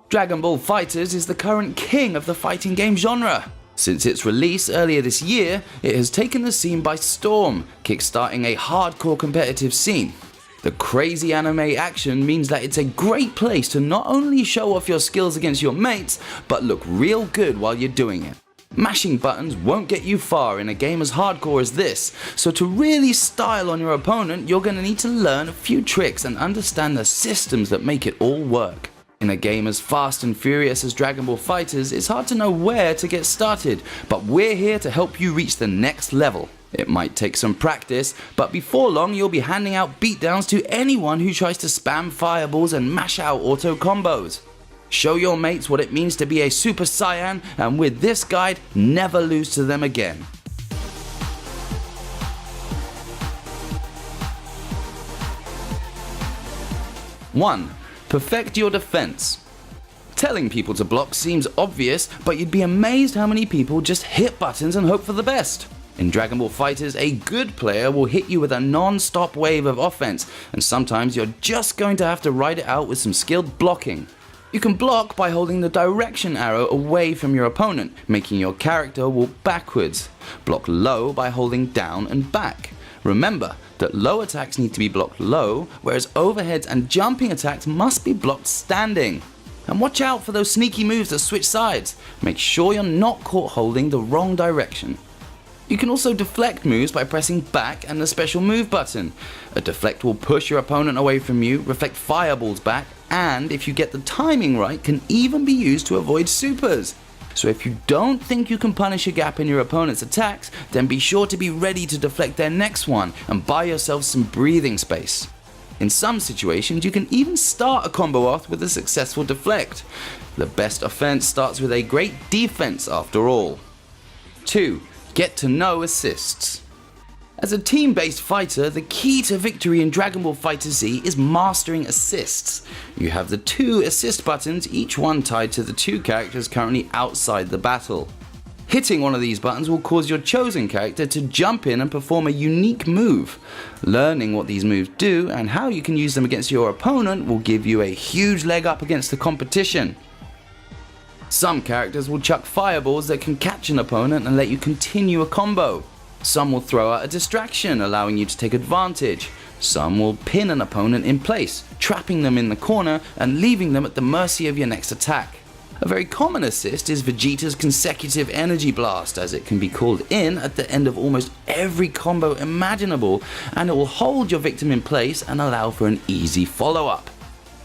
Dragon Ball FighterZ is the current king of the fighting game genre. Since its release earlier this year, it has taken the scene by storm, kickstarting a hardcore competitive scene. The crazy anime action means that it's a great place to not only show off your skills against your mates, but look real good while you're doing it. Mashing buttons won't get you far in a game as hardcore as this, so to really style on your opponent, you're going to need to learn a few tricks and understand the systems that make it all work. In a game as fast and furious as Dragon Ball FighterZ, it's hard to know where to get started, but we're here to help you reach the next level. It might take some practice, but before long you'll be handing out beatdowns to anyone who tries to spam fireballs and mash out auto combos. Show your mates what it means to be a Super Saiyan, and with this guide, never lose to them again. 1. Perfect your defense. Telling people to block seems obvious, but you'd be amazed how many people just hit buttons and hope for the best. In Dragon Ball FighterZ, a good player will hit you with a non-stop wave of offense, and sometimes you're just going to have to ride it out with some skilled blocking. You can block by holding the direction arrow away from your opponent, making your character walk backwards. Block low by holding down and back. Remember that low attacks need to be blocked low, whereas overheads and jumping attacks must be blocked standing. And watch out for those sneaky moves that switch sides. Make sure you're not caught holding the wrong direction. You can also deflect moves by pressing back and the special move button. A deflect will push your opponent away from you, reflect fireballs back, and if you get the timing right, can even be used to avoid supers. So if you don't think you can punish a gap in your opponent's attacks, then be sure to be ready to deflect their next one and buy yourself some breathing space. In some situations, you can even start a combo off with a successful deflect. The best offense starts with a great defense after all. 2. Get to know assists. As a team-based fighter, the key to victory in Dragon Ball FighterZ is mastering assists. You have the 2 assist buttons, each one tied to the 2 characters currently outside the battle. Hitting one of these buttons will cause your chosen character to jump in and perform a unique move. Learning what these moves do and how you can use them against your opponent will give you a huge leg up against the competition. Some characters will chuck fireballs that can catch an opponent and let you continue a combo. Some will throw out a distraction, allowing you to take advantage. Some will pin an opponent in place, trapping them in the corner and leaving them at the mercy of your next attack. A very common assist is Vegeta's consecutive energy blast, as it can be called in at the end of almost every combo imaginable, and it will hold your victim in place and allow for an easy follow-up.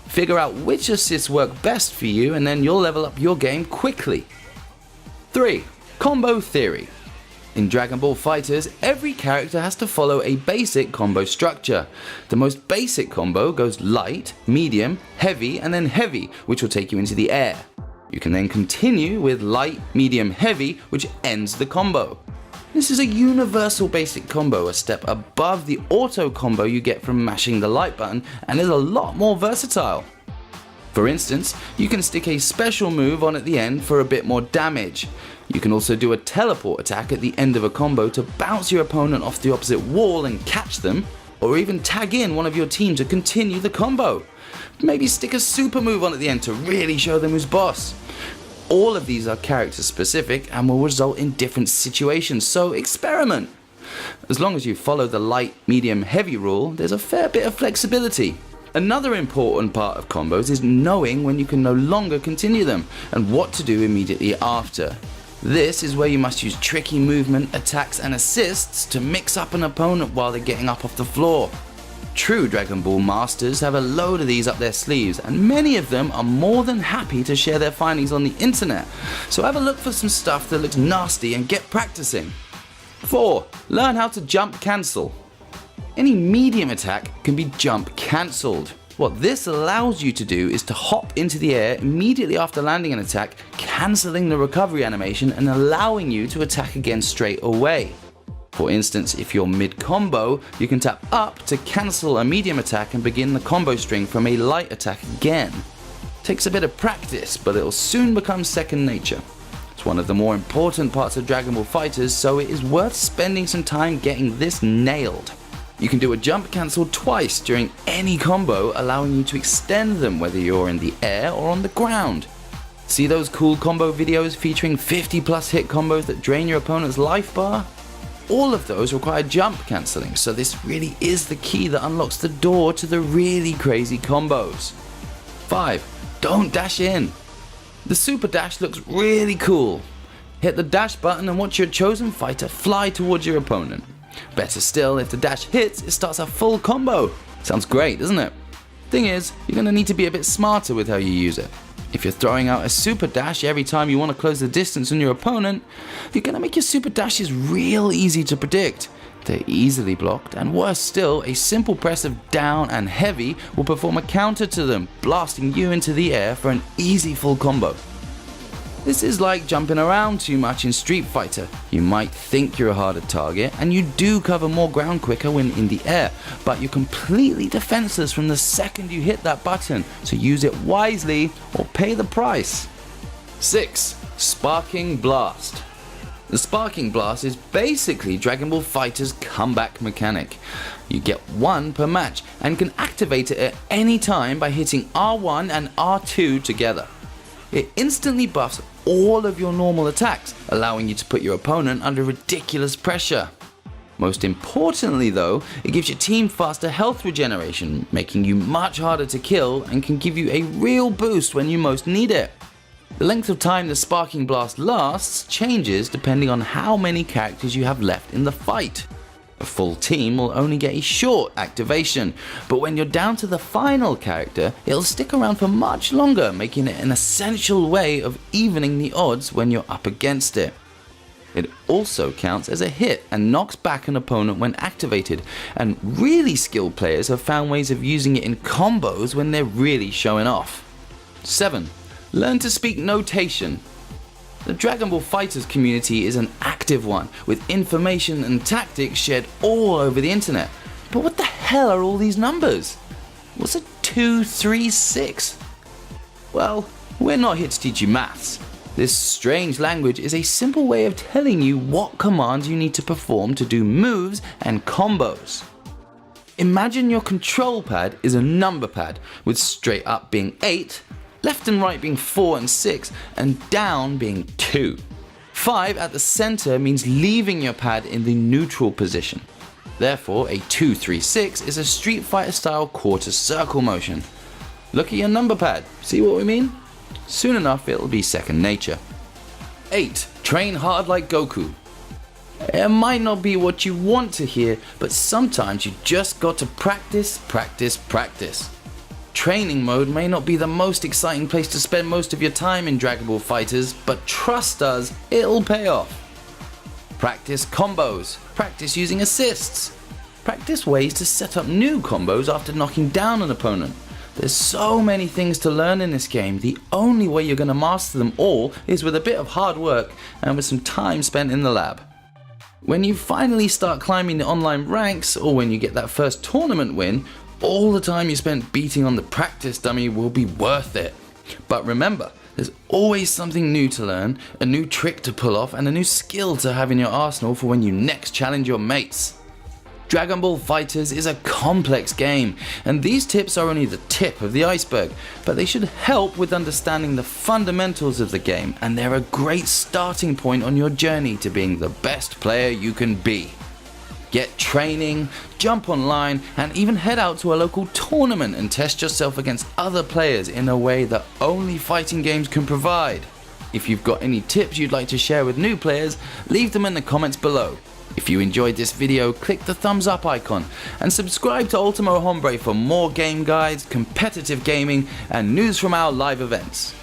Figure out which assists work best for you and then you'll level up your game quickly. 3. Combo theory. In Dragon Ball FighterZ, every character has to follow a basic combo structure. The most basic combo goes light, medium, heavy, and then heavy, which will take you into the air. You can then continue with light, medium, heavy, which ends the combo. This is a universal basic combo, a step above the auto combo you get from mashing the light button, and is a lot more versatile. For instance, you can stick a special move on at the end for a bit more damage. You can also do a teleport attack at the end of a combo to bounce your opponent off the opposite wall and catch them, or even tag in one of your team to continue the combo. Maybe stick a super move on at the end to really show them who's boss. All of these are character specific and will result in different situations, so experiment. As long as you follow the light, medium, heavy rule, there's a fair bit of flexibility. Another important part of combos is knowing when you can no longer continue them and what to do immediately after. This is where you must use tricky movement, attacks and assists to mix up an opponent while they're getting up off the floor. True Dragon Ball masters have a load of these up their sleeves, and many of them are more than happy to share their findings on the internet, so have a look for some stuff that looks nasty and get practicing. 4. Learn how to jump cancel. Any medium attack can be jump cancelled. What this allows you to do is to hop into the air immediately after landing an attack, cancelling the recovery animation and allowing you to attack again straight away. For instance, if you're mid-combo, you can tap up to cancel a medium attack and begin the combo string from a light attack again. Takes a bit of practice, but it'll soon become second nature. It's one of the more important parts of Dragon Ball FighterZ, so it is worth spending some time getting this nailed. You can do a jump cancel twice during any combo, allowing you to extend them whether you're in the air or on the ground. See those cool combo videos featuring 50+ hit combos that drain your opponent's life bar? All of those require jump cancelling, so this really is the key that unlocks the door to the really crazy combos. 5. Don't dash in. The super dash looks really cool. Hit the dash button and watch your chosen fighter fly towards your opponent. Better still, if the dash hits, it starts a full combo. Sounds great, doesn't it? Thing is, you're going to need to be a bit smarter with how you use it. If you're throwing out a super dash every time you want to close the distance on your opponent, you're going to make your super dashes real easy to predict. They're easily blocked, and worse still, a simple press of down and heavy will perform a counter to them, blasting you into the air for an easy full combo. This is like jumping around too much in Street Fighter. You might think you're a harder target, and you do cover more ground quicker when in the air, but you're completely defenseless from the second you hit that button, so use it wisely or pay the price. 6. Sparking Blast. The Sparking Blast is basically Dragon Ball FighterZ's comeback mechanic. You get one per match and can activate it at any time by hitting R1 and R2 together. It instantly buffs all of your normal attacks, allowing you to put your opponent under ridiculous pressure. Most importantly though, it gives your team faster health regeneration, making you much harder to kill and can give you a real boost when you most need it. The length of time the Sparking Blast lasts changes depending on how many characters you have left in the fight. A full team will only get a short activation, but when you're down to the final character, it'll stick around for much longer, making it an essential way of evening the odds when you're up against it. It also counts as a hit and knocks back an opponent when activated, and really skilled players have found ways of using it in combos when they're really showing off. 7. Learn to speak notation. The Dragon Ball FighterZ community is an active one, with information and tactics shared all over the internet. But what the hell are all these numbers? What's a 2, 3, 6? Well, we're not here to teach you maths. This strange language is a simple way of telling you what commands you need to perform to do moves and combos. Imagine your control pad is a number pad, with straight up being 8, left and right being 4 and 6, and down being 2. 5 at the center means leaving your pad in the neutral position. Therefore, a 2, 3, 6 is a Street Fighter style quarter circle motion. Look at your number pad, see what we mean? Soon enough it'll be second nature. 8. Train hard like Goku. It might not be what you want to hear, but sometimes you just got to practice, practice, practice. Training mode may not be the most exciting place to spend most of your time in Dragon Ball FighterZ, but trust us, it'll pay off. Practice combos, practice using assists, practice ways to set up new combos after knocking down an opponent. There's so many things to learn in this game, the only way you're going to master them all is with a bit of hard work and with some time spent in the lab. When you finally start climbing the online ranks, or when you get that first tournament win, all the time you spent beating on the practice dummy will be worth it. But remember, there's always something new to learn, a new trick to pull off, and a new skill to have in your arsenal for when you next challenge your mates. Dragon Ball FighterZ is a complex game, and these tips are only the tip of the iceberg, but they should help with understanding the fundamentals of the game, and they're a great starting point on your journey to being the best player you can be. Get training, jump online, and even head out to a local tournament and test yourself against other players in a way that only fighting games can provide. If you've got any tips you'd like to share with new players, leave them in the comments below. If you enjoyed this video, click the thumbs up icon and subscribe to Ultimo Hombre for more game guides, competitive gaming, and news from our live events.